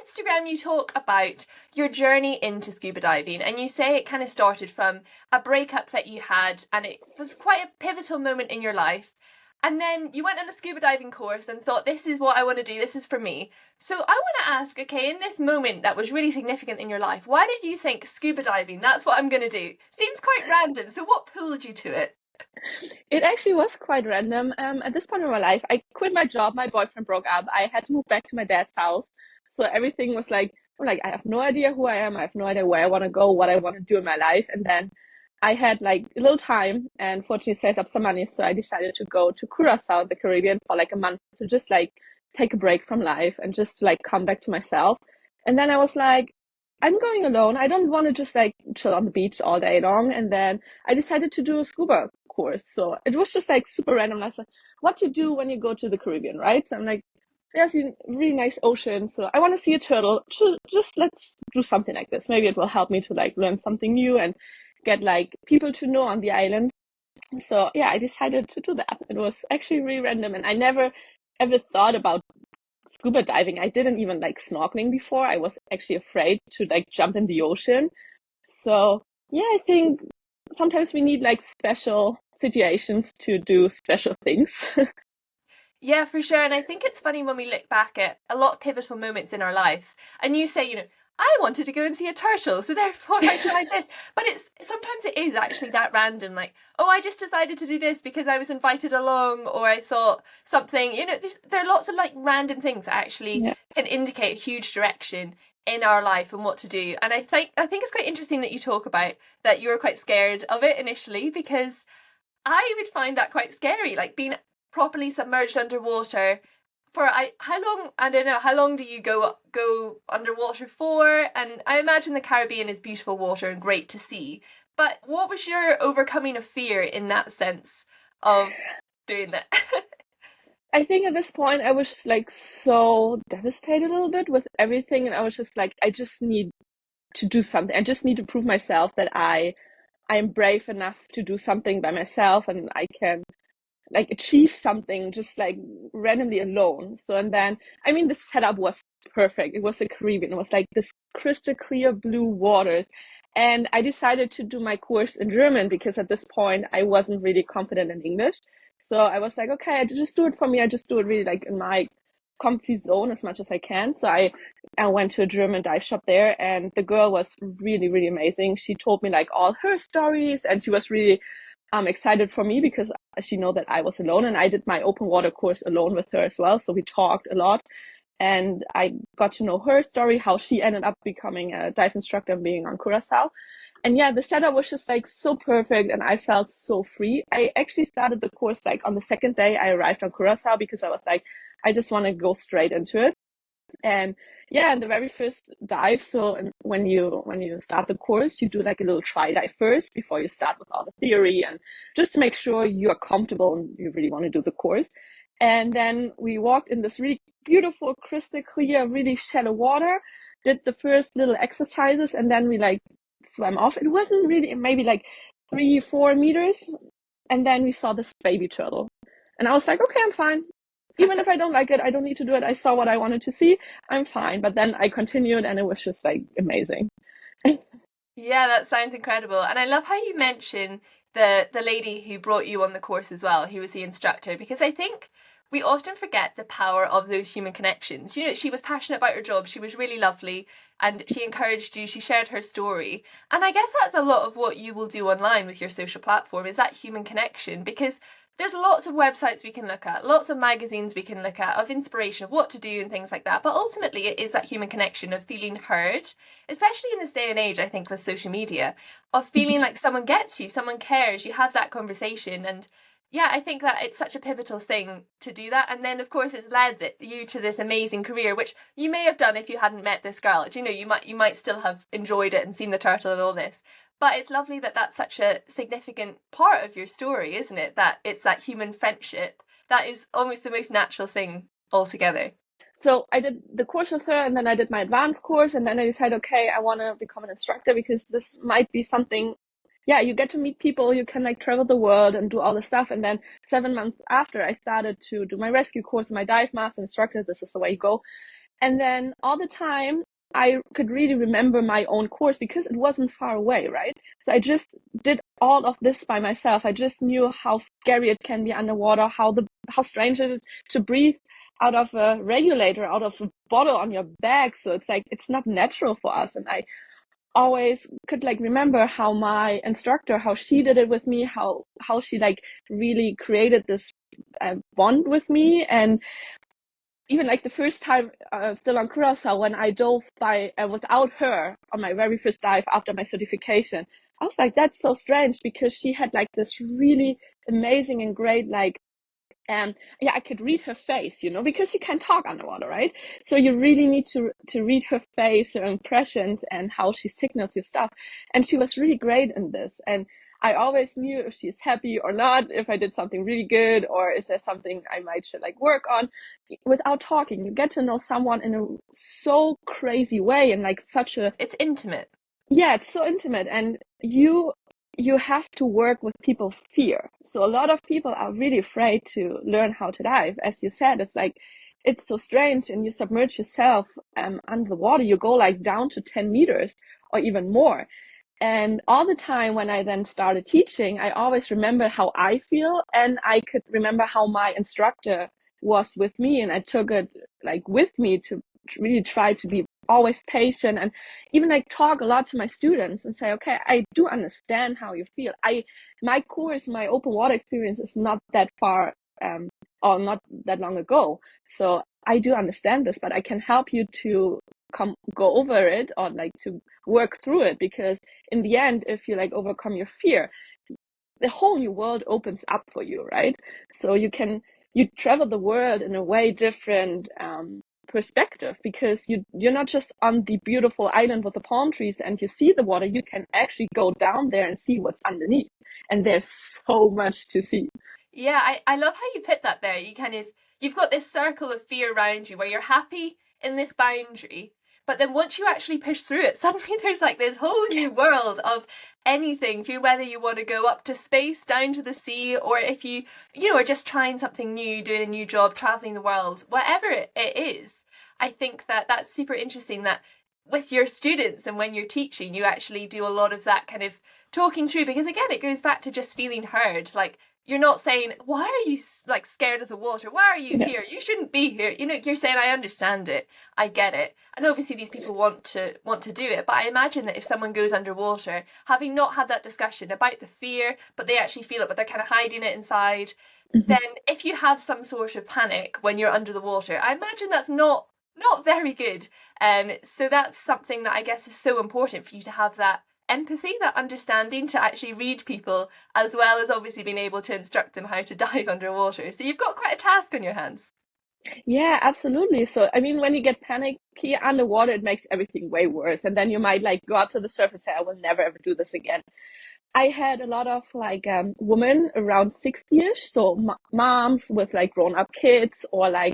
Instagram, you talk about your journey into scuba diving, and you say it kind of started from a breakup that you had, and it was quite a pivotal moment in your life. And then you went on a scuba diving course and thought, this is what I want to do, this is for me. So I want to ask, okay, in this moment that was really significant in your life, why did you think scuba diving, that's what I'm going to do? Seems quite random. So what pulled you to it? It actually was quite random. At this point in my life, I quit my job. My boyfriend broke up. I had to move back to my dad's house. So everything was like, I'm like, I have no idea who I am. I have no idea where I want to go, what I want to do in my life. And then I had like a little time and fortunately saved up some money. So I decided to go to Curacao, the Caribbean, for like a month to just like take a break from life and just like come back to myself. And then I was like, I'm going alone. I don't want to just like chill on the beach all day long. And then I decided to do a scuba course. So it was just like super random. I was like, what to do when you go to the Caribbean, right? So I'm like, there's a really nice ocean. So I want to see a turtle. Just let's do something like this. Maybe it will help me to like learn something new and get like people to know on the island. So yeah, I decided to do that. It was actually really random, and I never ever thought about scuba diving. I didn't even like snorkeling before. I was actually afraid to like jump in the ocean. So yeah, I think sometimes we need like special situations to do special things. Yeah, for sure. And I think it's funny when we look back at a lot of pivotal moments in our life, and you say, I wanted to go and see a turtle, so therefore I tried this. But it's sometimes it is actually that random, like, oh, I just decided to do this because I was invited along, or I thought something, there are lots of like random things that actually Yeah. can indicate a huge direction in our life and what to do. And I think it's quite interesting that you talk about that you were quite scared of it initially, because I would find that quite scary, like being properly submerged underwater for how long? I don't know, how long do you go underwater for? And I imagine the Caribbean is beautiful water and great to see. But what was your overcoming of fear in that sense of doing that? I think at this point I was like so devastated a little bit with everything, and I was just like, I just need to do something. I just need to prove myself that I am brave enough to do something by myself, and I can like achieve something just like randomly alone. So, and then, I mean, the setup was perfect. It was the Caribbean. It was like this crystal clear blue waters. And I decided to do my course in German because at this point I wasn't really confident in English. So I was like, okay, I just do it for me. I just do it really like in my comfy zone as much as I can. So I went to a German dive shop there, and the girl was really, really amazing. She told me like all her stories, and she was really excited for me because she know that I was alone, and I did my open water course alone with her as well. So we talked a lot, and I got to know her story, how she ended up becoming a dive instructor and being on Curacao. And yeah, the setup was just like so perfect, and I felt so free. I actually started the course like on the second day I arrived on Curacao because I was like, I just want to go straight into it. And yeah, in the very first dive, so when you start the course, you do like a little try dive first before you start with all the theory, and just to make sure you are comfortable and you really want to do the course. And then we walked in this really beautiful, crystal clear, really shallow water, did the first little exercises, and then we like swam off. It wasn't really, maybe like 3, 4 meters, and then we saw this baby turtle, and I was like, okay, I'm fine. Even if I don't like it, I don't need to do it. I saw what I wanted to see. I'm fine. But then I continued, and it was just like amazing. Yeah, that sounds incredible. And I love how you mention the lady who brought you on the course as well, who was the instructor, because I think we often forget the power of those human connections. She was passionate about her job, she was really lovely, and she encouraged you, she shared her story. And I guess that's a lot of what you will do online with your social platform, is that human connection, because there's lots of websites we can look at, lots of magazines we can look at of inspiration of what to do and things like that. But ultimately, it is that human connection of feeling heard, especially in this day and age, I think, with social media, of feeling like someone gets you, someone cares, you have that conversation. And yeah, I think that it's such a pivotal thing to do that. And then, of course, it's led you to this amazing career, which you may have done if you hadn't met this girl. You might still have enjoyed it and seen the turtle and all this. But it's lovely that that's such a significant part of your story, isn't it? That it's that human friendship that is almost the most natural thing altogether. So I did the course with her, and then I did my advanced course, and then I decided, okay, I want to become an instructor because this might be something. Yeah, you get to meet people, you can like travel the world and do all this stuff. And then 7 months after, I started to do my rescue course, my dive master instructor. This is the way you go. And then all the time, I could really remember my own course because it wasn't far away, right? So I just did all of this by myself. I just knew how scary it can be underwater, how strange it is to breathe out of a regulator, out of a bottle on your back. So it's like it's not natural for us. And I always could like remember how my instructor, how she did it with me, how she like really created this bond with me. And even like the first time still on Curacao, when I dove by without her on my very first dive after my certification, I was like, that's so strange, because she had like this really amazing and great like yeah, I could read her face, because you can talk underwater, right? So you really need to read her face, her impressions, and how she signals your stuff. And she was really great in this. And I always knew if she's happy or not, if I did something really good, or is there something I might should like work on. Without talking, you get to know someone in a so crazy way, and like such a, It's intimate. yeah, it's so intimate. And you have to work with people's fear. So a lot of people are really afraid to learn how to dive. As you said, it's like it's so strange, and you submerge yourself under the water. You go like down to 10 meters or even more. And all the time when I then started teaching, I always remember how I feel, and I could remember how my instructor was with me, and I took it like with me to really try to be always patient, and even like talk a lot to my students and say, okay, I do understand how you feel. My course, my open water experience is not that far or not that long ago. So I do understand this, but I can help you to go over it, or like to work through it, because in the end, if you like overcome your fear, the whole new world opens up for you, right? So you travel the world in a way different perspective, because you're not just on the beautiful island with the palm trees and you see the water. You can actually go down there and see what's underneath, and there's so much to see. Yeah, I love how you put that there. You've got this circle of fear around you where you're happy in this boundary, but then once you actually push through it, suddenly there's like this whole new world of anything, to whether you want to go up to space, down to the sea, or if are just trying something new, doing a new job, traveling the world, whatever it is. I think that that's super interesting that with your students and when you're teaching, you actually do a lot of that kind of talking through, because again, it goes back to just feeling heard. Like, you're not saying, why are you like scared of the water? Why are you Yeah. here? You shouldn't be here. You're saying, I understand it. I get it. And obviously these people want to do it. But I imagine that if someone goes underwater, having not had that discussion about the fear, but they actually feel it, but they're kind of hiding it inside, Mhm. then if you have some sort of panic when you're under the water, I imagine that's not very good. So that's something that I guess is so important for you to have that empathy, that understanding, to actually read people, as well as obviously being able to instruct them how to dive underwater. So you've got quite a task on your hands. Yeah, absolutely. So, I mean, when you get panicky underwater, it makes everything way worse. And then you might like go up to the surface and say, I will never ever do this again. I had a lot of like women around 60ish, so moms with like grown up kids, or like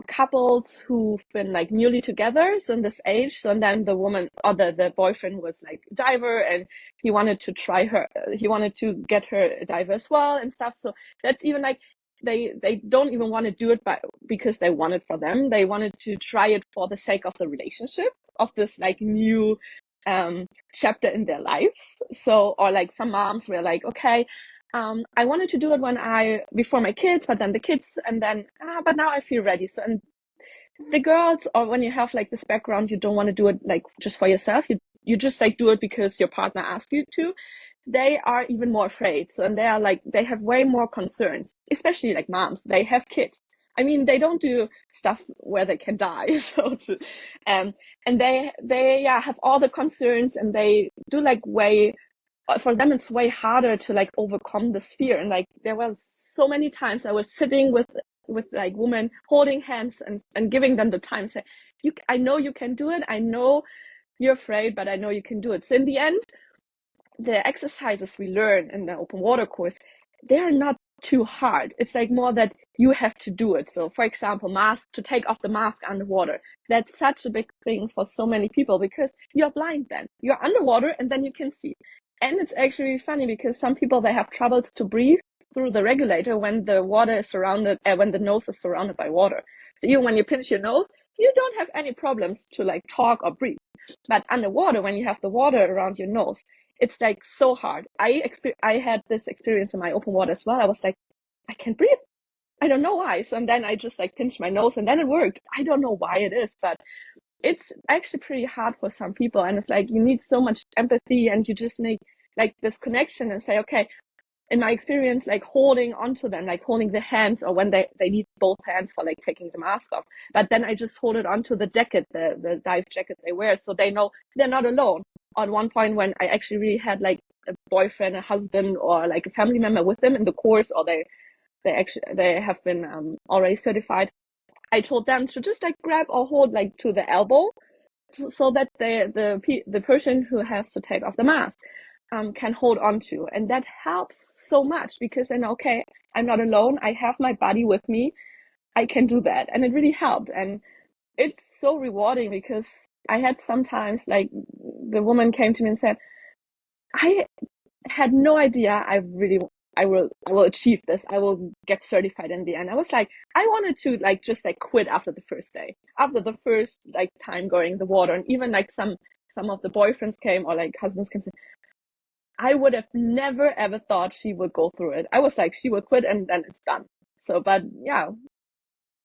couples who've been like newly together, so in this age. So, and then the woman or the boyfriend was like a diver, and he wanted to he wanted to get her a diver as well and stuff. So that's even like they don't even want to do it because they want it for them. They wanted to try it for the sake of the relationship, of this like new chapter in their lives. So, or like some moms were like, okay, I wanted to do it before my kids, but then the kids, and then, but now I feel ready. So, and the girls, or when you have like this background, you don't want to do it like just for yourself. You just like do it because your partner asked you to. They are even more afraid. So, and they have way more concerns, especially like moms. They have kids. I mean, they don't do stuff where they can die. So, um, and they yeah, have all the concerns, and they do like for them it's way harder to like overcome this fear. And like there were so many times I was sitting with like women, holding hands and giving them the time, say, I know you can do it, I know you're afraid, but I know you can do it. So in the end, the exercises we learn in the open water course, they're not too hard. It's like more that you have to do it. So for example, to take off the mask underwater. That's such a big thing for so many people, because you're blind then. You're underwater and then you can see. And it's actually funny, because some people, they have troubles to breathe through the regulator when the water is when the nose is surrounded by water. So even when you pinch your nose, you don't have any problems to like talk or breathe. But underwater, when you have the water around your nose, it's like so hard. I had this experience in my open water as well. I was like, I can't breathe. I don't know why. So and then I just like pinched my nose and then it worked. I don't know why it is, but it's actually pretty hard for some people. And it's like you need so much empathy and you just make like this connection and say, okay, in my experience, like holding onto them, like holding the hands, or when they need both hands for like taking the mask off. But then I just hold it onto the jacket, the dive jacket they wear, so they know they're not alone. On one point when I actually really had like a boyfriend, a husband, or like a family member with them in the course, or they have been already certified, I told them to just like grab or hold like to the elbow so that the person who has to take off the mask can hold on to. And that helps so much because then, okay, I'm not alone. I have my buddy with me. I can do that. And it really helped. And it's so rewarding because I had sometimes like the woman came to me and said, I had no idea I will achieve this. I will get certified in the end. I was like, I wanted to like just like quit after the first day, after the first like time going in the water, and even like some of the boyfriends came or like husbands came. I would have never ever thought she would go through it. I was like, she would quit and then it's done. So, but yeah,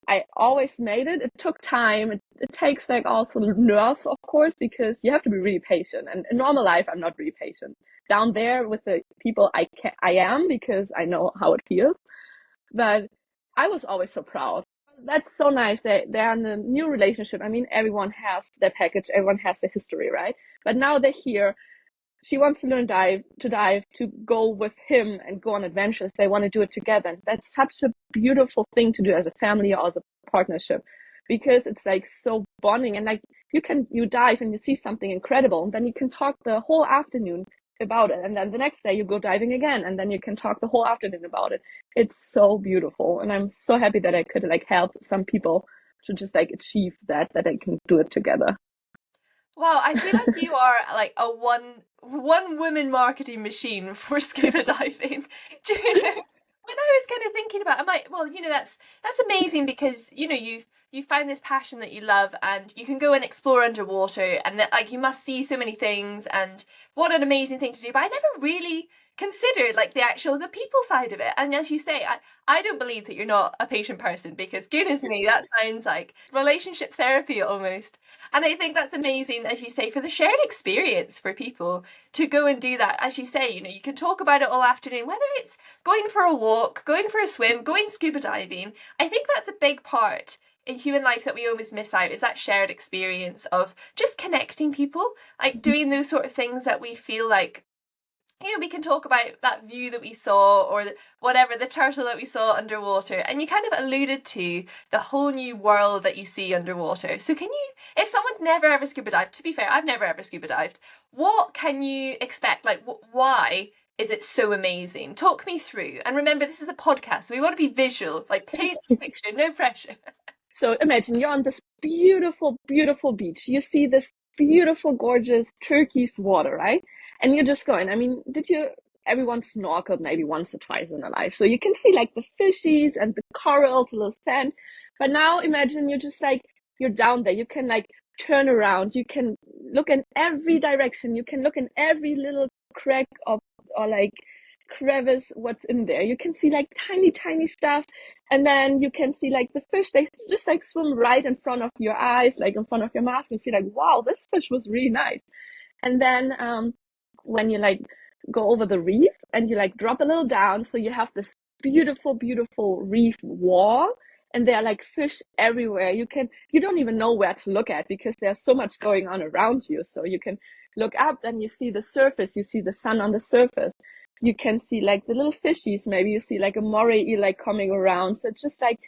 I always made it. It took time. It takes like also nerves, of course, because you have to be really patient. And in normal life, I'm not really patient. Down there with the people, I am because I know how it feels. But I was always so proud. That's so nice. They're in a new relationship. I mean, everyone has their package. Everyone has their history, right? But now they're here. She wants to learn dive, to go with him and go on adventures. They want to do it together. And that's such a beautiful thing to do as a family or as a partnership, because it's like so bonding. And like you dive and you see something incredible, and then you can talk the whole afternoon about it. And then the next day you go diving again, and then you can talk the whole afternoon about it. It's so beautiful. And I'm so happy that I could like help some people to just like achieve that they can do it together. Wow, I feel like you are like a one woman marketing machine for scuba diving. Do you know? When I was kind of thinking about, it, I'm like, well, that's amazing because you've found this passion that you love, and you can go and explore underwater, and that like you must see so many things, and what an amazing thing to do. But I never really considered like the people side of it. And as you say, I don't believe that you're not a patient person, because goodness me, that sounds like relationship therapy almost. And I think that's amazing, as you say, for the shared experience for people to go and do that. As you say, you can talk about it all afternoon, whether it's going for a walk, going for a swim, going scuba diving. I think that's a big part in human life that we almost miss out, is that shared experience of just connecting people, like doing those sort of things that we feel like we can talk about that view that we saw, or whatever, the turtle that we saw underwater. And you kind of alluded to the whole new world that you see underwater. So can you, if someone's never ever scuba dived, to be fair, I've never ever scuba dived, what can you expect? Like, why is it so amazing? Talk me through. And remember, this is a podcast, so we want to be visual, like paint the picture, no pressure. So imagine you're on this beautiful, beautiful beach. You see this beautiful, gorgeous turquoise water, right? And you're just going, I mean, everyone snorkeled maybe once or twice in their life. So you can see like the fishies and the corals, the little sand. But now imagine you're just like, you're down there. You can like turn around. You can look in every direction. You can look in every little crack or like crevice, what's in there. You can see like tiny, tiny stuff. And then you can see like the fish, they just like swim right in front of your eyes, like in front of your mask. You feel like, wow, this fish was really nice. And then when you like go over the reef and you like drop a little down, so you have this beautiful, beautiful reef wall, and there are like fish everywhere. You don't even know where to look at because there's so much going on around you. So you can look up and you see the surface, you see the sun on the surface. You can see like the little fishies, maybe you see like a moray eel like coming around. So it's just like,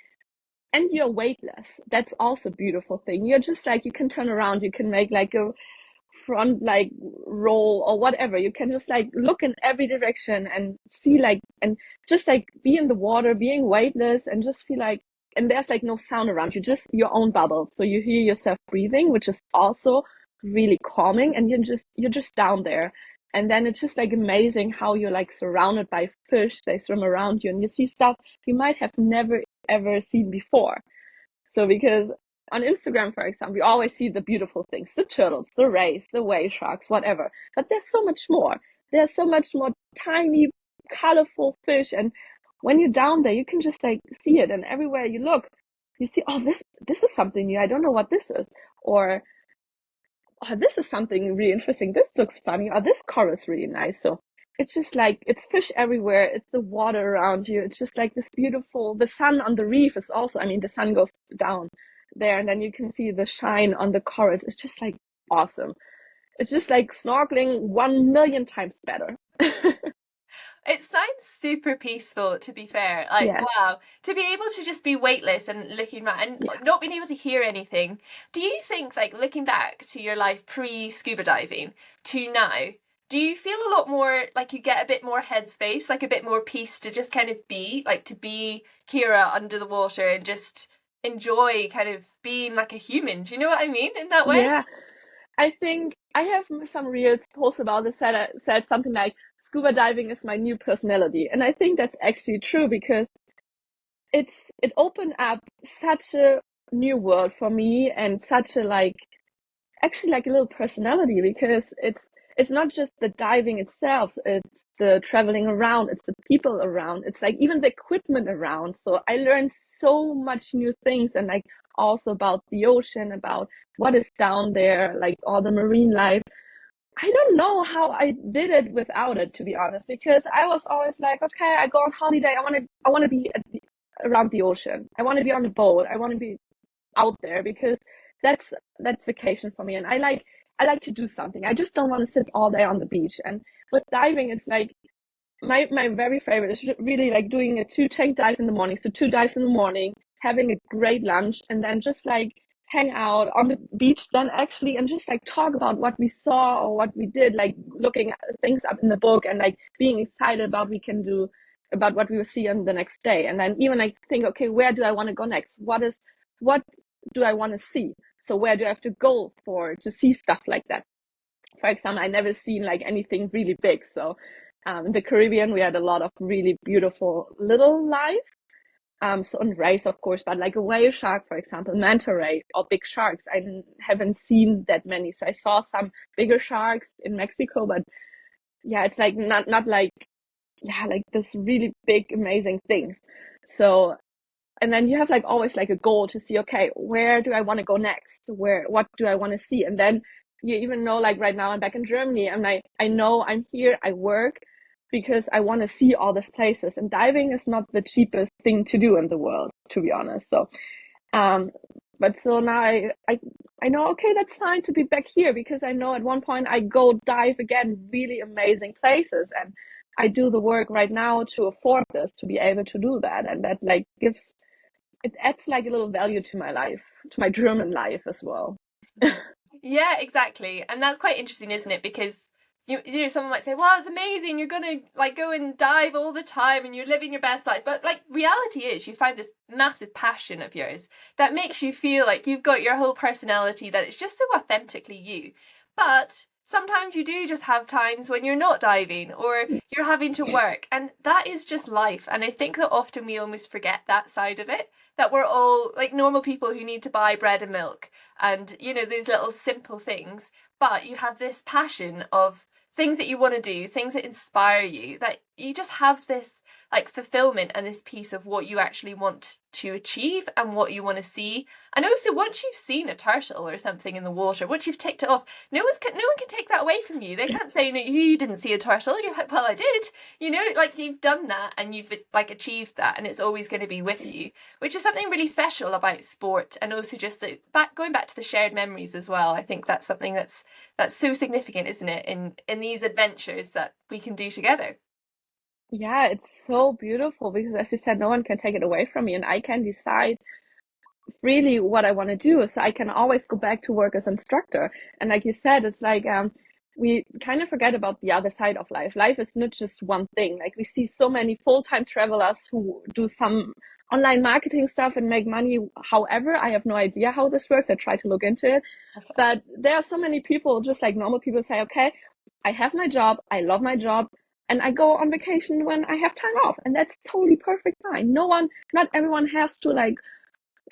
and you're weightless. That's also a beautiful thing. You're just like, you can turn around, you can make like a front like roll or whatever. You can just like look in every direction and see like, and just like be in the water, being weightless, and just feel like, and there's like no sound around you, just your own bubble. So you hear yourself breathing, which is also really calming, and you're just down there. And then it's just like amazing how you're like surrounded by fish. They swim around you and you see stuff you might have never ever seen before. So because on Instagram, for example, you always see the beautiful things, the turtles, the rays, the whale sharks, whatever. But there's so much more. There's so much more tiny, colorful fish. And when you're down there, you can just like see it. And everywhere you look, you see, oh, this is something new. I don't know what this is. Or, oh, this is something really interesting. This looks funny. Or this coral is really nice. So it's just like, it's fish everywhere. It's the water around you. It's just like this beautiful, the sun on the reef is also, I mean, the sun goes down there and then you can see the shine on the corals. It's just like awesome. It's just like snorkeling 1 million times better. It sounds super peaceful, to be fair. Like, Yeah, wow, to be able to just be weightless and looking around and yeah, not being able to hear anything. Do you think, like, looking back to your life pre-scuba diving to now, do you feel a lot more like you get a bit more headspace, like a bit more peace to just kind of be, like to be Kira under the water and just enjoy kind of being like a human? Do you know what I mean in that way? yeah. I think I have some reels posts about this said something like scuba diving is my new personality. And I think that's actually true because it opened up such a new world for me and such a like actually like a little personality because it's not just the diving itself, it's the traveling around, it's the people around, it's like even the equipment around. So I learned so much new things and like also about the ocean, about what is down there, like all the marine life. I don't know how I did it without it, to be honest, because I was always like, okay, I go on holiday, I want to be around the ocean, I want to be on the boat, I want to be out there because that's that's vacation for me and I like to do something. I just don't want to sit all day on the beach. And with diving it's like my very favorite is really like doing a 2 tank dive in the morning. So 2 dives in the morning, having a great lunch, and then just like hang out on the beach then actually and just like talk about what we saw or what we did, like looking at things up in the book and like being excited about we can do about what we will see on the next day. And then even like think, okay, where do I want to go next? What do I want to see? So where do I have to go for to see stuff like that? For example, I never seen like anything really big. So in the Caribbean, we had a lot of really beautiful little life. So on rays, of course, but like a whale shark, for example, manta ray or big sharks, I haven't seen that many. So I saw some bigger sharks in Mexico, but yeah, it's like not like yeah, like this really big, amazing things. So and then you have like always like a goal to see, okay, where do I want to go next? What do I want to see? And then you even know, like right now I'm back in Germany. I'm like, I know I'm here, I work because I want to see all these places. And diving is not the cheapest thing to do in the world, to be honest. So, um, but so now I know, okay, that's fine to be back here because I know at one point I go dive again, really amazing places. And I do the work right now to afford this, to be able to do that. And that like gives it adds like a little value to my life, to my German life as well. Yeah, exactly. And that's quite interesting, isn't it? Because you know, someone might say, "Well, it's amazing. You're gonna like go and dive all the time, and you're living your best life." But like, reality is, you find this massive passion of yours that makes you feel like you've got your whole personality. That it's just so authentically you. But sometimes you do just have times when you're not diving or you're having to work, and that is just life. And I think that often we almost forget that side of it. That we're all like normal people who need to buy bread and milk and you know those little simple things, but you have this passion of things that you want to do, things that inspire you, that you just have this like fulfillment and this piece of what you actually want to achieve and what you want to see. And also once you've seen a turtle or something in the water, once you've ticked it off, no one can take that away from you. They can't say, no, you didn't see a turtle. You're like, well, I did. You know, like you've done that and you've like achieved that, and it's always going to be with you, which is something really special about sport. And also just going back to the shared memories as well. I think that's something that's so significant, isn't it, in these adventures that we can do together. Yeah, it's so beautiful because, as you said, no one can take it away from me, and I can decide freely what I want to do. So I can always go back to work as instructor. And like you said, it's like we kind of forget about the other side of life. Life is not just one thing. Like we see so many full-time travelers who do some online marketing stuff and make money. However, I have no idea how this works. I try to look into it. But there are so many people, just like normal people, say, okay, I have my job, I love my job, and I go on vacation when I have time off. And that's totally perfect fine. No one, not everyone has to like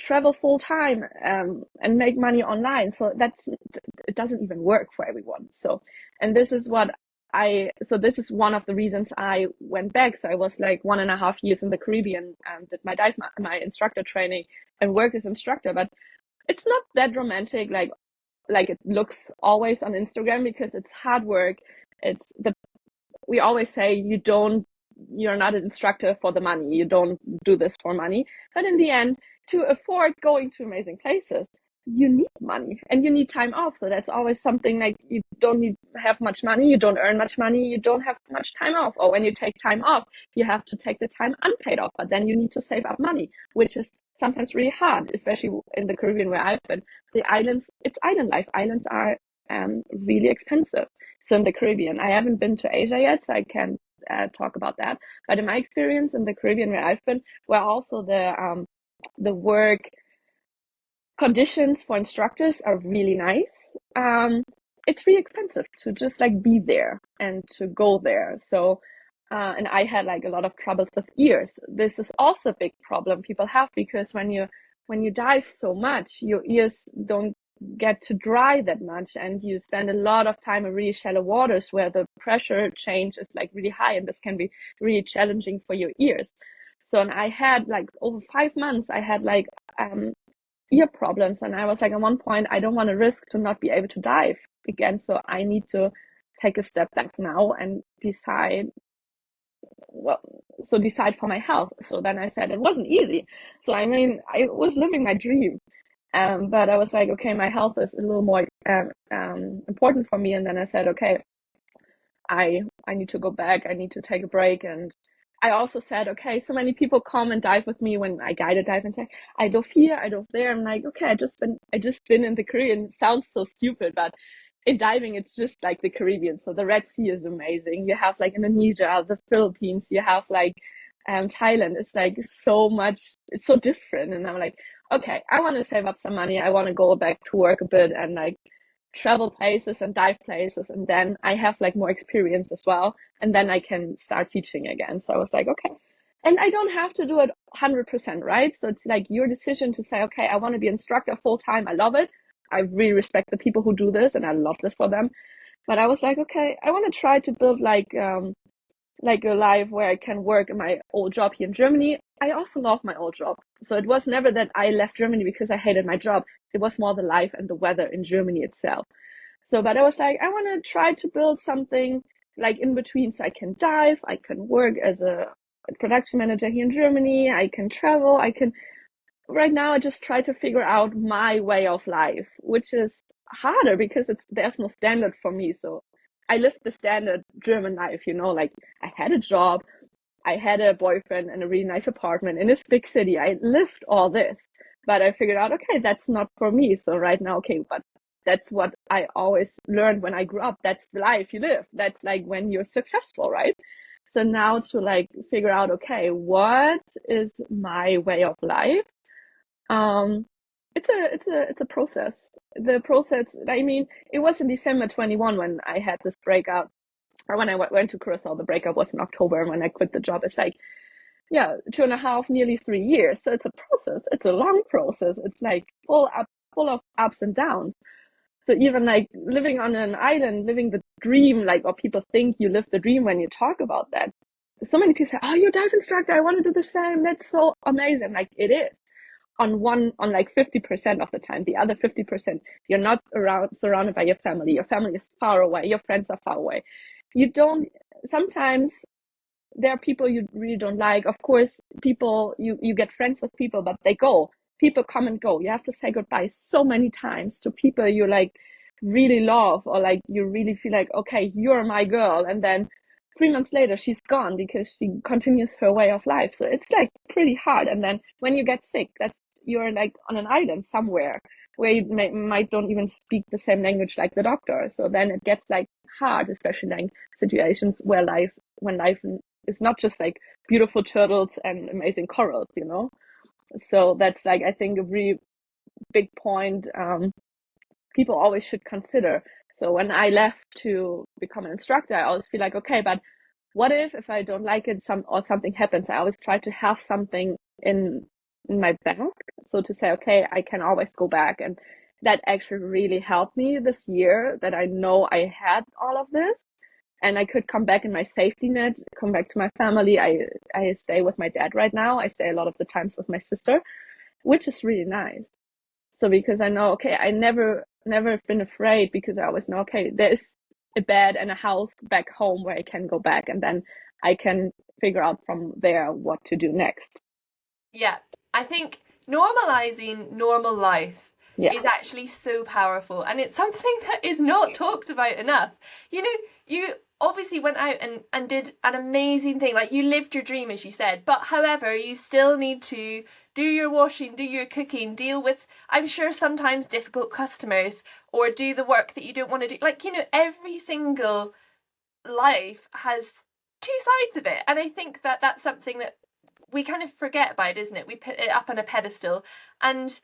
travel full time and make money online. So it doesn't even work for everyone. So, and this is what so this is one of the reasons I went back. So I was like 1.5 years in the Caribbean and did my instructor training and work as instructor. But it's not that romantic like it looks always on Instagram, because it's hard work. It's the We always say you're not an instructor for the money. You don't do this for money. But in the end, to afford going to amazing places, you need money and you need time off. So that's always something like you don't need have much money, you don't earn much money, you don't have much time off. Or when you take time off, you have to take the time unpaid off, but then you need to save up money, which is sometimes really hard, especially in the Caribbean where I've been. The islands, it's island life. Islands are really expensive. So in the Caribbean, I haven't been to Asia yet, so I can't talk about that. But in my experience in the Caribbean where I've been, where also the work conditions for instructors are really nice. It's really expensive to just like be there and to go there. So, and I had like a lot of troubles with ears. This is also a big problem people have, because when you dive so much, your ears don't get to dry that much, and you spend a lot of time in really shallow waters where the pressure change is like really high, and this can be really challenging for your ears. So, and I had like over 5 months, I had like ear problems, and I was like, at one point, I don't want to risk to not be able to dive again, so I need to take a step back now and decide well decide for my health. So then I said, it wasn't easy. So I mean, I was living my dream, but I was like, okay, my health is a little more important for me. And then I said, okay, I need to go back. I need to take a break. And I also said, okay, so many people come and dive with me when I guided dive and say, I dove here, I dove there. I'm like, okay, I just been in the Caribbean. It sounds so stupid, but in diving, it's just like the Caribbean. So the Red Sea is amazing. You have like Indonesia, the Philippines, you have like Thailand. It's like so much, it's so different. And I'm like, okay, I want to save up some money. I want to go back to work a bit and like travel places and dive places, and then I have like more experience as well, and then I can start teaching again. So I was like, okay, and I don't have to do it 100%, right? So it's like your decision to say, okay, I want to be instructor full time. I love it. I really respect the people who do this, and I love this for them. But I was like, okay, I want to try to build like a life where I can work in my old job here in Germany. I also love my old job. So it was never that I left Germany because I hated my job. It was more the life and the weather in Germany itself. So, but I was like, I want to try to build something like in between, so I can dive, I can work as a production manager here in Germany, I can travel, right now I just try to figure out my way of life, which is harder because there's no standard for me. So I lived the standard German life, like I had a job, I had a boyfriend and a really nice apartment in this big city. I lived all this, but I figured out, okay, that's not for me. So right now, okay, but that's what I always learned when I grew up. That's the life you live. That's like when you're successful, right? So now to like figure out, okay, what is my way of life? Um, it's a process. The process, I mean, it was in December 21 when I had this breakup, or when I went to Curacao. The breakup was in October, and when I quit the job, it's like, yeah, 2.5, nearly 3 years. So it's a process. It's a long process. It's like full of ups and downs. So even like living on an island, living the dream, like, or people think you live the dream when you talk about that. So many people say, "Oh, you're a dive instructor. I want to do the same. That's so amazing." Like it is on like 50% of the time. The other 50%, you're not surrounded by your family. Your family is far away. Your friends are far away. You don't sometimes there are people you really don't like. Of course, people you get friends with people, but they go. People come and go. You have to say goodbye so many times to people you like really love, or like you really feel like, okay, you're my girl, and then 3 months later she's gone because she continues her way of life. So it's like pretty hard. And then when you get sick, you're like on an island somewhere where you might don't even speak the same language like the doctor. So then it gets like hard, especially like situations where when life is not just like beautiful turtles and amazing corals. So that's like, I think, a really big point people always should consider. So when I left to become an instructor, I always feel like, okay, but what if I don't like it, or something happens? I always try to have something in in my back. So to say, okay, I can always go back. And that actually really helped me this year, that I know I had all of this and I could come back in my safety net, come back to my family. I stay with my dad right now. I stay a lot of the times with my sister, which is really nice. So because I know, okay, I never been afraid, because I always know, okay, there is a bed and a house back home where I can go back, and then I can figure out from there what to do next. Yeah, I think normalizing normal life Yeah. is actually so powerful, and it's something that is not talked about enough. You know, you obviously went out and did an amazing thing. Like, you lived your dream, as you said, but however, you still need to do your washing, do your cooking, deal with, I'm sure, sometimes difficult customers, or do the work that you don't want to do. Like, every single life has two sides of it. And I think that that's something that we kind of forget about, isn't it? We put it up on a pedestal, and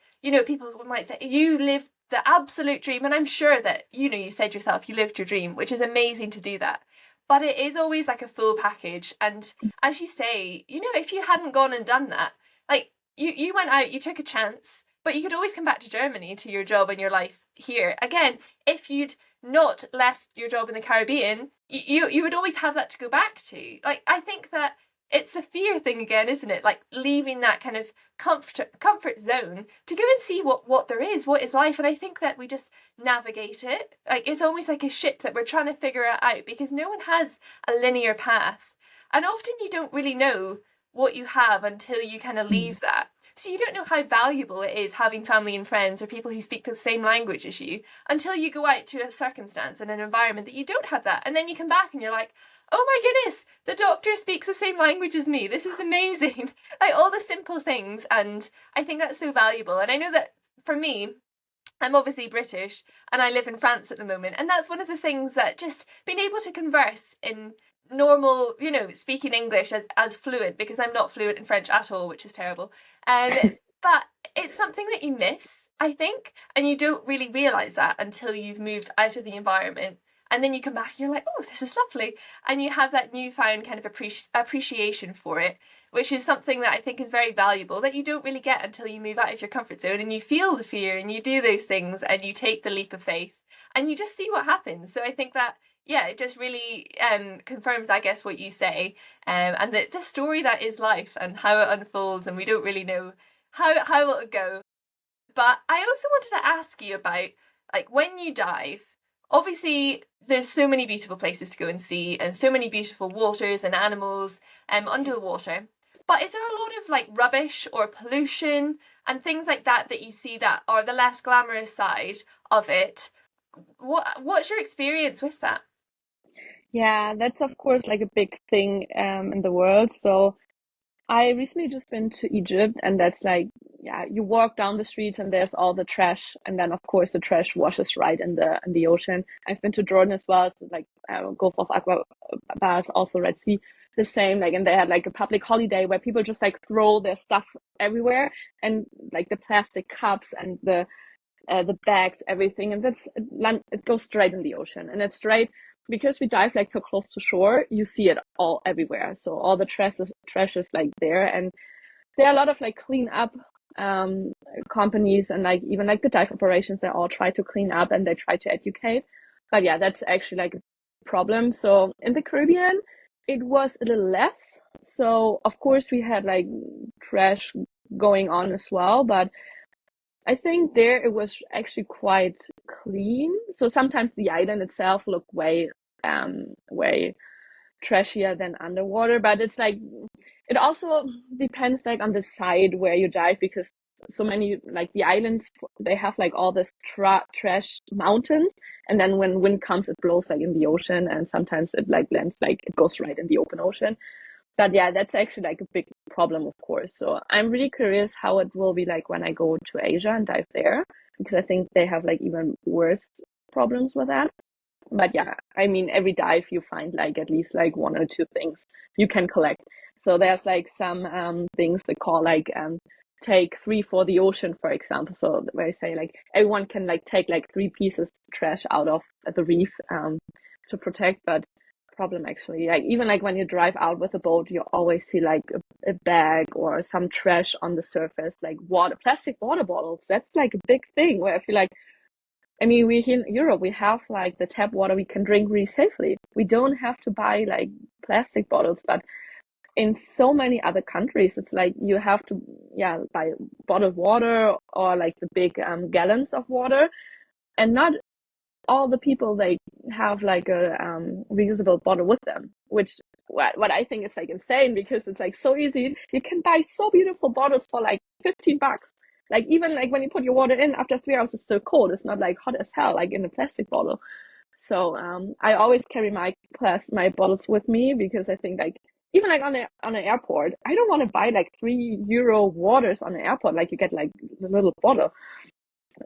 people might say you lived the absolute dream, and I'm sure that you said yourself you lived your dream, which is amazing to do that. But it is always like a full package, and as you say, if you hadn't gone and done that, like you went out, you took a chance, but you could always come back to Germany, to your job and your life here again. If you'd not left your job in the Caribbean, you would always have that to go back to. Like, I think that it's a fear thing again, isn't it? Like, leaving that kind of comfort zone to go and see what there is, what is life. And I think that we just navigate it. Like, it's almost like a ship that we're trying to figure it out, because no one has a linear path. And often you don't really know what you have until you kind of Mm. leave that. So you don't know how valuable it is having family and friends or people who speak the same language as you, until you go out to a circumstance and an environment that you don't have that. And then you come back and you're like, oh my goodness, the doctor speaks the same language as me. This is amazing. Like, all the simple things. And I think that's so valuable. And I know that for me, I'm obviously British and I live in France at the moment. And that's one of the things that just being able to converse in normal, speaking English as fluent, because I'm not fluent in French at all, which is terrible. But it's something that you miss, I think, and you don't really realise that until you've moved out of the environment. And then you come back and you're like, oh, this is lovely. And you have that newfound kind of appreciation for it, which is something that I think is very valuable, that you don't really get until you move out of your comfort zone and you feel the fear and you do those things and you take the leap of faith and you just see what happens. So I think that, yeah, it just really confirms, I guess, what you say, and the story that is life and how it unfolds, and we don't really know how it'll go. But I also wanted to ask you about, like, when you dive, obviously there's so many beautiful places to go and see, and so many beautiful waters and animals under the water. But is there a lot of, like, rubbish or pollution and things like that you see that are the less glamorous side of it? What's your experience with that? Yeah, that's of course like a big thing in the world. So I recently just been to Egypt, and that's like, yeah, you walk down the streets and there's all the trash, and then of course the trash washes right in the ocean. I've been to Jordan as well, so like Gulf of Aqua Bars, also Red Sea, the same. Like, and they had like a public holiday where people just like throw their stuff everywhere, and like the plastic cups and the bags, everything, and it goes straight in the ocean, and it's straight because we dive like so close to shore. You see it all everywhere, so all the trash is like there, and there are a lot of like clean up um companies, and like even like the dive operations. They all try to clean up and they try to educate, but yeah, that's actually like a problem. So in the Caribbean, it was a little less. So of course we had like trash going on as well, but I think there it was actually quite clean. So sometimes the island itself looked way trashier than underwater, but it's like it also depends like on the side where you dive, because so many like the islands, they have like all this trash mountains, and then when wind comes it blows like in the ocean, and sometimes it like lands, like it goes right in the open ocean. But yeah, that's actually like a big problem, of course. So I'm really curious how it will be like when I go to Asia and dive there, because I think they have like even worse problems with that. But yeah, I mean, every dive you find like at least like one or two things you can collect. So there's like some things they call like take three for the ocean, for example. So where I say like everyone can like take like three pieces trash out of the reef to protect. But problem actually, like even like when you drive out with a boat, you always see like a bag or some trash on the surface, like plastic water bottles. That's like a big thing where I feel like, I mean, we here in Europe, we have like the tap water we can drink really safely. We don't have to buy like plastic bottles, but in so many other countries, it's like you have to, yeah, buy bottled water or like the big gallons of water, and not all the people like have like a reusable bottle with them, which what I think is like insane because it's like so easy. You can buy so beautiful bottles for like $15. Like even like when you put your water in after 3 hours, it's still cold. It's not like hot as hell like in a plastic bottle. So I always carry my bottles with me because I think like even like on an airport, I don't want to buy like €3 waters on the airport. Like you get like the little bottle.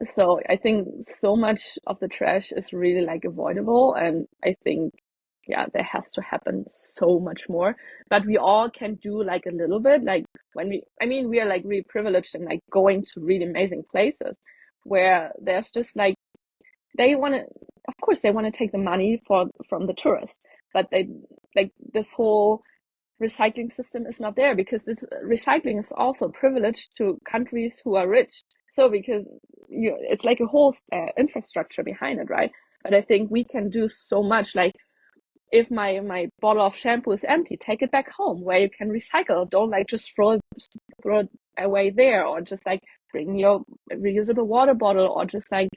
So I think so much of the trash is really like avoidable, and I think yeah, there has to happen so much more. But we all can do like a little bit. Like I mean, we are like really privileged and like going to really amazing places where there's just like they want to, of course, they want to take the money from the tourists, but they like this whole recycling system is not there because this recycling is also privileged to countries who are rich. So because it's like a whole infrastructure behind it, right? But I think we can do so much. Like if my bottle of shampoo is empty, take it back home where you can recycle. Don't like just throw it away there, or just like bring your reusable water bottle, or just like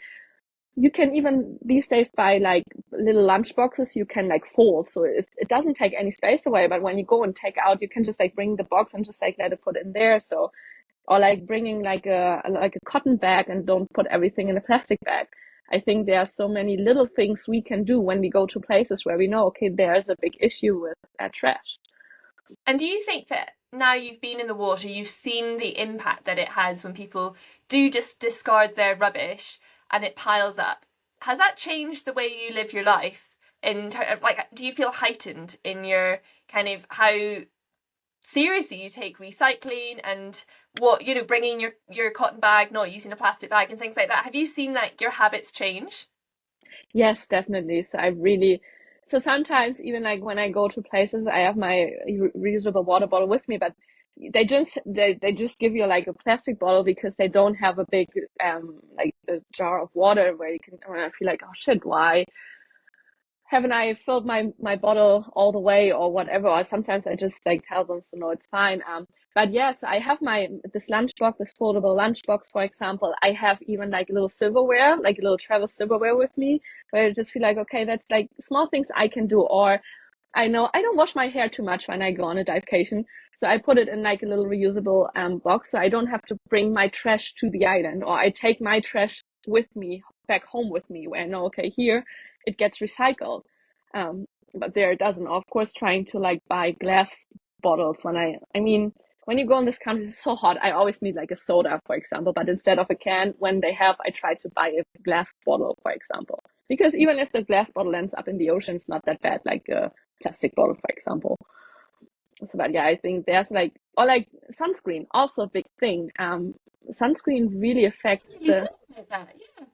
you can even these days buy like little lunch boxes you can like fold, so it doesn't take any space away, but when you go and take out, you can just like bring the box and just like let it put in there. So or like bringing like a cotton bag and don't put everything in a plastic bag. I think there are so many little things we can do when we go to places where we know, okay, there's a big issue with trash. And do you think that now you've been in the water, you've seen the impact that it has when people do just discard their rubbish and it piles up? Has that changed the way you live your life? Like, do you feel heightened in your kind of how seriously you take recycling and what, you know, bringing your cotton bag, not using a plastic bag and things like that? Have you seen like your habits change? Yes, definitely. So sometimes even like when I go to places, I have my reusable water bottle with me, but they just give you like a plastic bottle because they don't have a big like a jar of water where you can. When I feel like, oh shit, why haven't I filled my bottle all the way or whatever? Or sometimes I just like tell them, so no, it's fine. But yes, I have this lunchbox, this foldable lunchbox, for example. I have even like a little silverware, like a little travel silverware with me, where I just feel like, okay, that's like small things I can do. Or I know I don't wash my hair too much when I go on a divecation, so I put it in like a little reusable box, so I don't have to bring my trash to the island, or I take my trash with me back home with me, where I know, okay, here it gets recycled, um, but there it doesn't. Of course, trying to like buy glass bottles when I mean, when you go in this country, it's so hot. I always need like a soda, for example, but instead of a can, when they have, I try to buy a glass bottle, for example, because even if the glass bottle ends up in the ocean, it's not that bad. Like plastic bottle, for example. So, but yeah, I think there's like, or like sunscreen, also a big thing. Sunscreen really affects You think about that, yeah.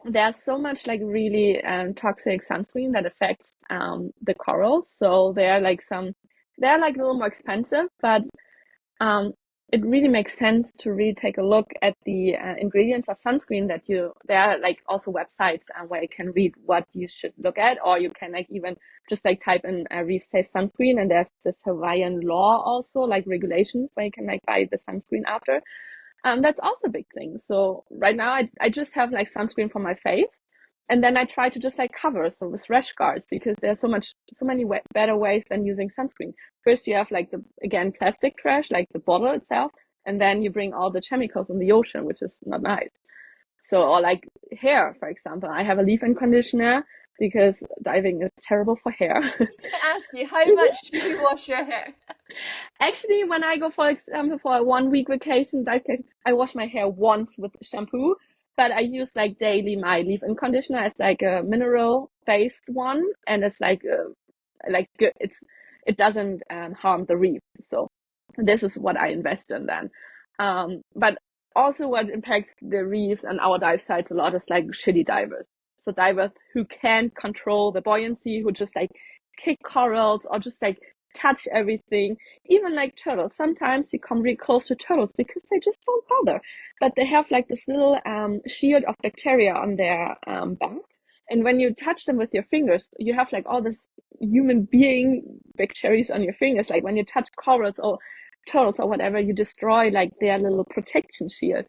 there's so much like really toxic sunscreen that affects the corals. So they're like a little more expensive, but um, it really makes sense to really take a look at the ingredients of sunscreen there are like also websites where you can read what you should look at, or you can like even just like type in reef safe sunscreen, and there's this Hawaiian law also like regulations where you can like buy the sunscreen after. That's also a big thing. So right now I just have like sunscreen for my face, and then I try to just like cover so with rash guards, because there's so many better ways than using sunscreen. First you have like the again plastic trash, like the bottle itself, and then you bring all the chemicals in the ocean, which is not nice. So, or like hair, for example, I have a leave-in conditioner because diving is terrible for hair. I was going to ask you, how much do you wash your hair? Actually, when I go, for example, for a 1 week vacation, dive vacation, I wash my hair once with shampoo, but I use like daily my leave-in conditioner. It's like a mineral-based one, and it's like good. It doesn't harm the reef. So this is what I invest in then. But also what impacts the reefs and our dive sites a lot is like shitty divers. So divers who can't control the buoyancy, who just like kick corals or just like touch everything. Even like turtles, sometimes you come really close to turtles because they just don't bother, but they have like this little shield of bacteria on their back, and when you touch them with your fingers, you have like all this human being bacteria on your fingers. Like when you touch corals or turtles or whatever, you destroy like their little protection shield.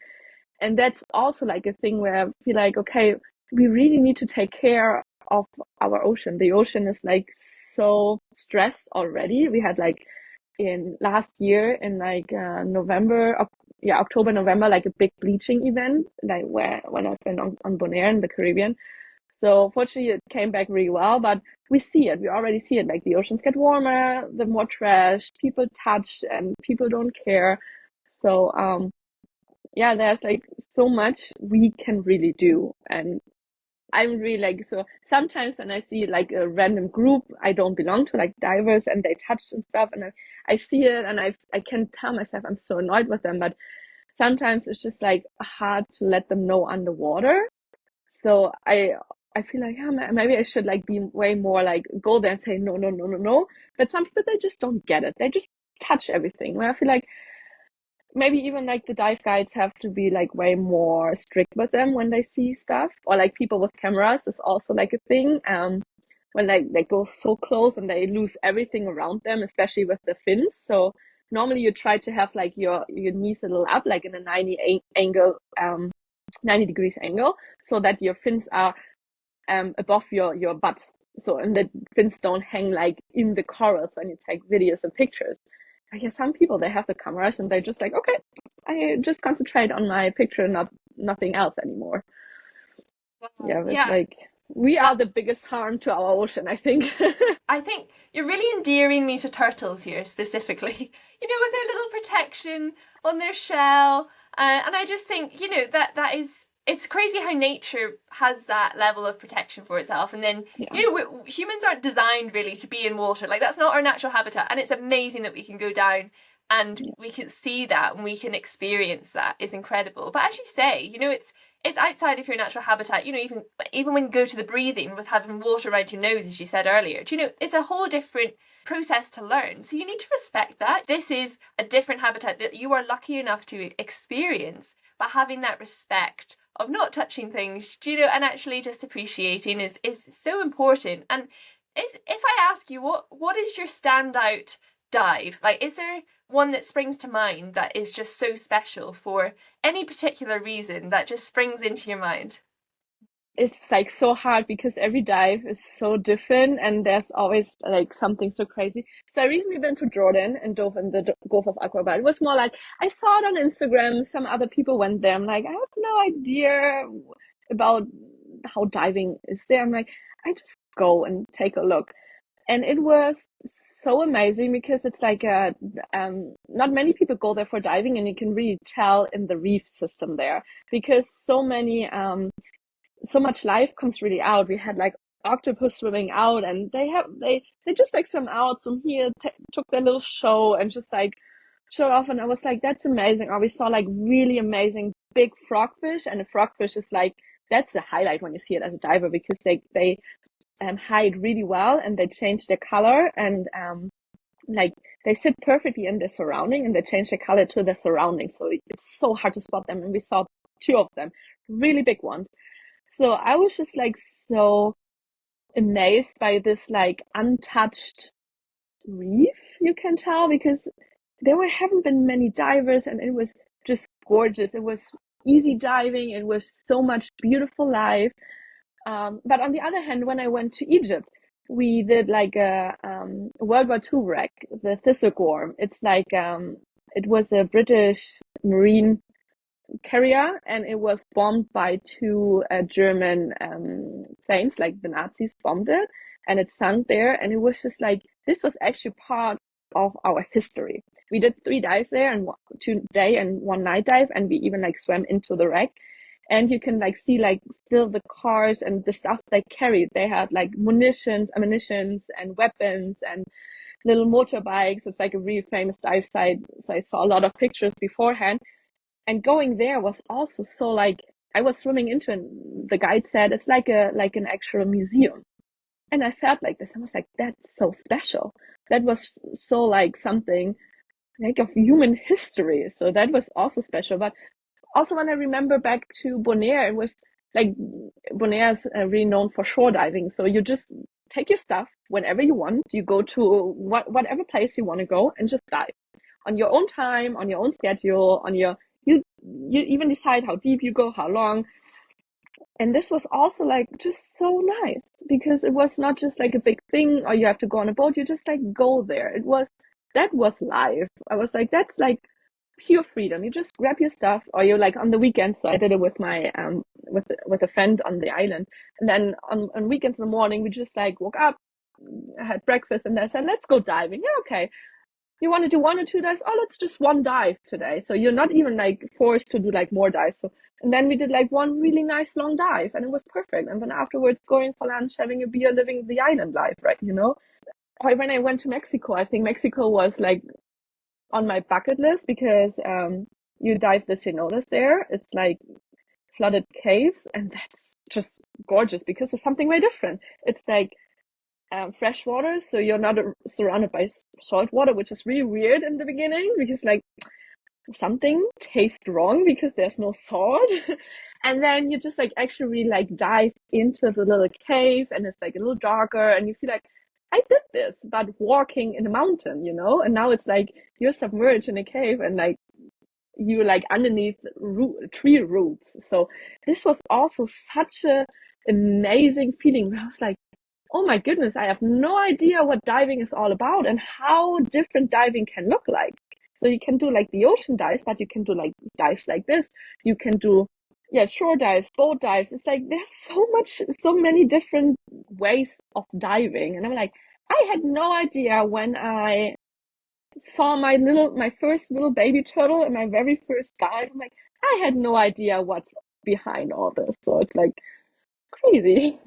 And that's also like a thing where I feel like, okay, we really need to take care of our ocean. The ocean is like so stressed already. We had like in last year in like November, yeah, October, November, like a big bleaching event, like where when I've been on Bonaire in the Caribbean. So fortunately, it came back really well, but we see it. We already see it. Like the oceans get warmer, the more trash people touch, and people don't care. So yeah, there's like so much we can really do, and I'm really like, so sometimes when I see like a random group I don't belong to, like divers, and they touch and stuff, and I see it, and I can tell myself I'm so annoyed with them, but sometimes it's just like hard to let them know underwater. So I feel like, yeah, maybe I should like be way more like go there and say no, no, no, no, no. But some people, they just don't get it. They just touch everything. Where I feel like maybe even like the dive guides have to be like way more strict with them when they see stuff, or like people with cameras is also like a thing. When they go so close and they lose everything around them, especially with the fins. So normally you try to have like your knees a little up, like in a 90 degrees angle, so that your fins are above your butt. So, and the fins don't hang like in the corals when you take videos and pictures. I hear some people, they have the cameras and they're just like, okay, I just concentrate on my picture, nothing else anymore. Wow. Yeah, it's Yeah, like we that are the biggest harm to our ocean, I think. I think you're really endearing me to turtles here specifically. With their little protection on their shell, and I just think that is it's crazy how nature has that level of protection for itself, and then Yeah, humans aren't designed really to be in water. Like that's not our natural habitat, and it's amazing that we can go down and yeah, we can see that and we can experience that is incredible. But as you say, it's outside of your natural habitat. Even when you go to the breathing with having water around your nose, as you said earlier, it's a whole different process to learn. So you need to respect that. This is a different habitat that you are lucky enough to experience, but having that respect of not touching things, and actually just appreciating is so important. And if I ask you what is your standout dive? Like, is there one that springs to mind that is just so special for any particular reason that just springs into your mind? it's like so hard because every dive is so different and there's always like something so crazy. So I recently been to Jordan and dove in the Gulf of Aqaba, but it was more like I saw it on Instagram. Some other people went there. I'm like, I have no idea about how diving is there. I'm like, I just go and take a look. And it was so amazing because it's like not many people go there for diving, and you can really tell in the reef system there because so much life comes really out. We had like octopus swimming out, and they just like swim out, swim here, took their little show, and just like showed off. And I was like, that's amazing. Or we saw like really amazing big frogfish, and a frogfish is like that's the highlight when you see it as a diver because they hide really well and they change their color and like they sit perfectly in their surrounding and they change their color to their surroundings. So it's so hard to spot them. And we saw two of them, really big ones. So I was just like so amazed by this like untouched reef, you can tell, because haven't been many divers and it was just gorgeous. It was easy diving. It was so much beautiful life. But on the other hand, when I went to Egypt, we did like a World War II wreck, the Thistlegorm. It's like it was a British Marine carrier, and it was bombed by two German planes. Like the Nazis bombed it, and it sunk there. And it was just like this was actually part of our history. We did 3 dives there, and 2 day and 1 night dive, and we even like swam into the wreck. And you can like see like still the cars and the stuff they carried. They had like ammunitions, and weapons and little motorbikes. It's like a really famous dive site. So I saw a lot of pictures beforehand, and going there was also so like I was swimming into it. The guide said it's like an actual museum, and I felt like this. I was like, that's so special. that was so like something like of human history. So that was also special. But also when I remember back to Bonaire, it was like Bonaire is really known for shore diving. So you just take your stuff whenever you want. You go to whatever place you want to go and just dive on your own time, on your own schedule, on your you even decide how deep you go, how long. And this was also like just so nice because it was not just like a big thing or you have to go on a boat. You just like go there. That was life. I was like, that's like pure freedom. You just grab your stuff or you're like on the weekends. So I did it with my, with a friend on the island. And then on weekends in the morning, we just like woke up, had breakfast and I said, let's go diving. Yeah, okay. You want to do 1 or 2 dives? Oh, let's just one dive today. So you're not even like forced to do like more dives. So, and then we did like one really nice long dive and it was perfect. And then afterwards going for lunch, having a beer, living the island life, right? You know? Or when I went to Mexico, I think Mexico was like on my bucket list because you dive the cenotes there. It's like flooded caves and that's just gorgeous because it's something very different. It's like fresh water, so you're not surrounded by salt water, which is really weird in the beginning because like something tastes wrong because there's no salt. And then you just like actually like dive into the little cave and it's like a little darker and you feel like I did this, but walking in a mountain, you know? And now it's like you're submerged in a cave and like you like underneath tree roots. So this was also such a amazing feeling. I was like, oh my goodness, I have no idea what diving is all about and how different diving can look like. So you can do like the ocean dives, but you can do like dives like this. You can do, yeah, shore dives, boat dives. It's like there's so many different ways of diving. And I'm like, I had no idea when I saw my first little baby turtle in my very first dive. I'm like, I had no idea what's behind all this. So it's like crazy.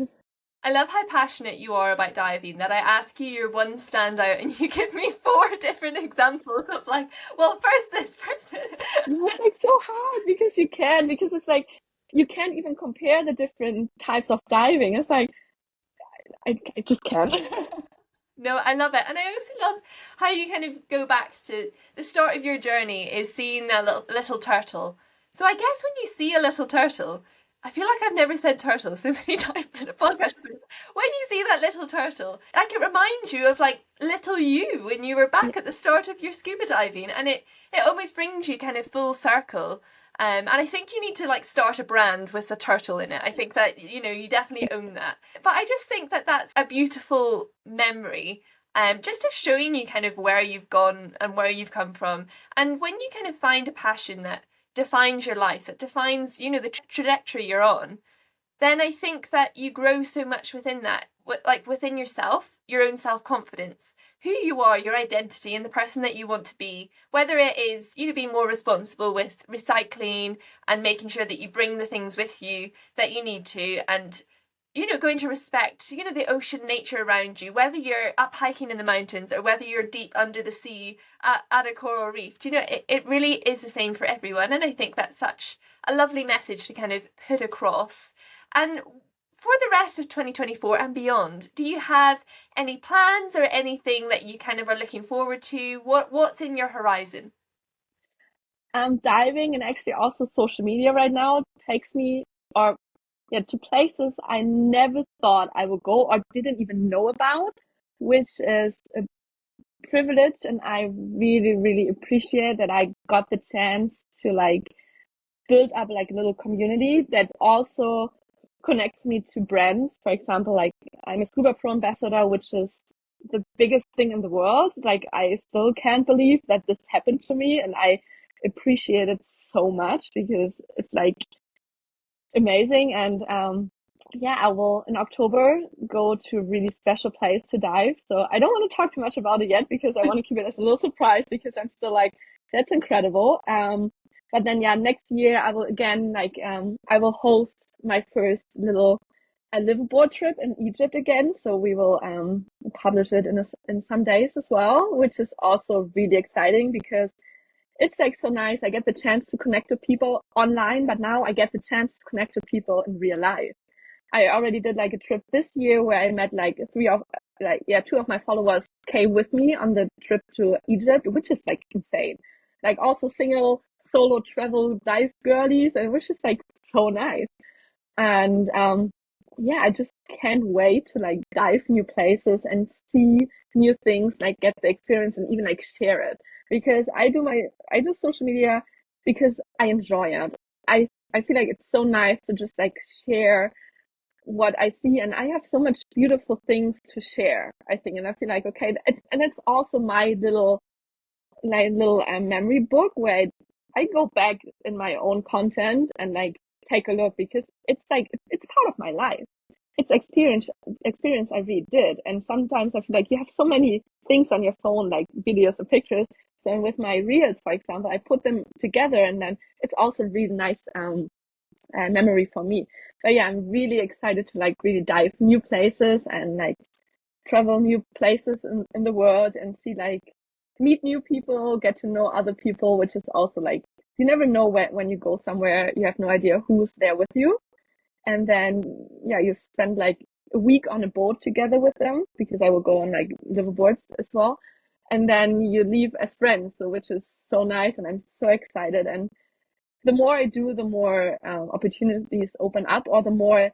I love how passionate you are about diving, that I ask you your one standout and you give me four different examples of like, well, first this, first this. It's like so hard because it's like you can't even compare the different types of diving. It's like I just can't. No, I love it. And I also love how you kind of go back to the start of your journey is seeing a little turtle. So I guess when you see a little turtle, I feel like I've never said turtle so many times in a podcast. When you see that little turtle, like it reminds you of like little you when you were back at the start of your scuba diving, and it almost brings you kind of full circle. And I think you need to like start a brand with a turtle in it. I think that, you know, you definitely own that. But I just think that that's a beautiful memory, just of showing you kind of where you've gone and where you've come from. And when you kind of find a passion that defines your life, that defines, you know, the trajectory you're on, then I think that you grow so much within that, like within yourself, your own self-confidence, who you are, your identity, and the person that you want to be, whether it is, you know, being more responsible with recycling and making sure that you bring the things with you that you need to, and, you know, going to respect, you know, the ocean nature around you, whether you're up hiking in the mountains or whether you're deep under the sea at a coral reef. Do you know, it really is the same for everyone. And I think that's such a lovely message to kind of put across. And for the rest of 2024 and beyond, do you have any plans or anything that you kind of are looking forward to? What's in your horizon? Diving and actually also social media right now takes me or yeah to places I never thought I would go or didn't even know about, which is a privilege and I really, really appreciate that I got the chance to like build up like a little community that also connects me to brands. For example, like I'm a Scuba Pro ambassador, which is the biggest thing in the world. Like I still can't believe that this happened to me and I appreciate it so much because it's like amazing. And yeah, I will in October go to a really special place to dive. So I don't want to talk too much about it yet because I want to keep it as a little surprise because I'm still like, that's incredible. But then yeah, next year I will again like I will host my first little a liveaboard trip in Egypt again. So we will publish it in some days as well, which is also really exciting because it's like so nice. I get the chance to connect to people online, but now I get the chance to connect to people in real life. I already did like a trip this year where I met like two of my followers came with me on the trip to Egypt, which is like insane. Like also single solo travel dive girlies, and which is like so nice. And yeah, I just can't wait to like dive new places and see new things, like get the experience and even like share it. Because I do social media because I enjoy it. I feel like it's so nice to just like share what I see, and I have so much beautiful things to share, I think. And I feel like okay, and it's also my little memory book where I go back in my own content and like take a look, because it's like it's part of my life. It's experience I really did. And sometimes I feel like you have so many things on your phone, like videos or pictures. So with my reels, for example, I put them together, and then it's also really nice memory for me. But yeah, I'm really excited to like really dive new places and like travel new places in the world and see like meet new people, get to know other people, which is also like you never know when you go somewhere, you have no idea who's there with you. And then yeah, you spend like a week on a boat together with them, because I will go on like liveaboards as well. And then you leave as friends, so which is so nice, and I'm so excited. And the more I do, the more opportunities open up, or the more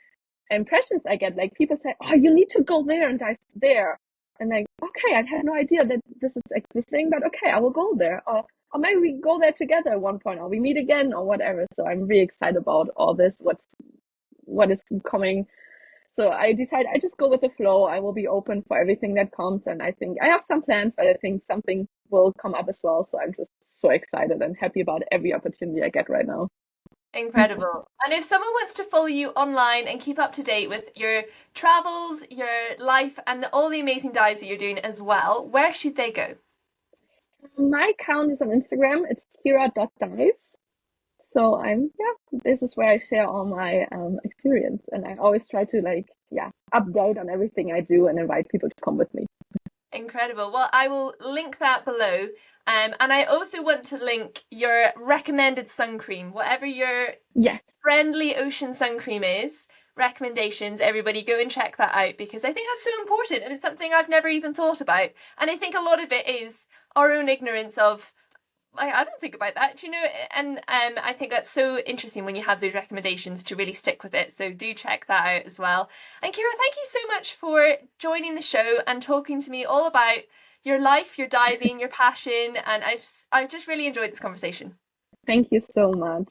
impressions I get. Like people say, "Oh, you need to go there and dive there," and like, okay, I had no idea that this is existing, but okay, I will go there, or maybe we go there together at one point, or we meet again, or whatever. So I'm really excited about all this. What is coming? So I decided I just go with the flow. I will be open for everything that comes, and I think I have some plans, but I think something will come up as well. So I'm just so excited and happy about every opportunity I get right now. Incredible. And if someone wants to follow you online and keep up to date with your travels, your life, and all the amazing dives that you're doing as well, where should they go? My account is on Instagram. It's kira.dives. So this is where I share all my experience, and I always try to like update on everything I do and invite people to come with me. Incredible. Well, I will link that below. And I also want to link your recommended sun cream, whatever your Yes, friendly ocean sun cream is. Recommendations, everybody go and check that out, because I think that's so important, and it's something I've never even thought about. And I think a lot of it is our own ignorance of I don't think about that, you know, and I think that's so interesting when you have those recommendations to really stick with it. So do check that out as well. And Kira, thank you so much for joining the show and talking to me all about your life, your diving, your passion, and I've just really enjoyed this conversation. thank you so much.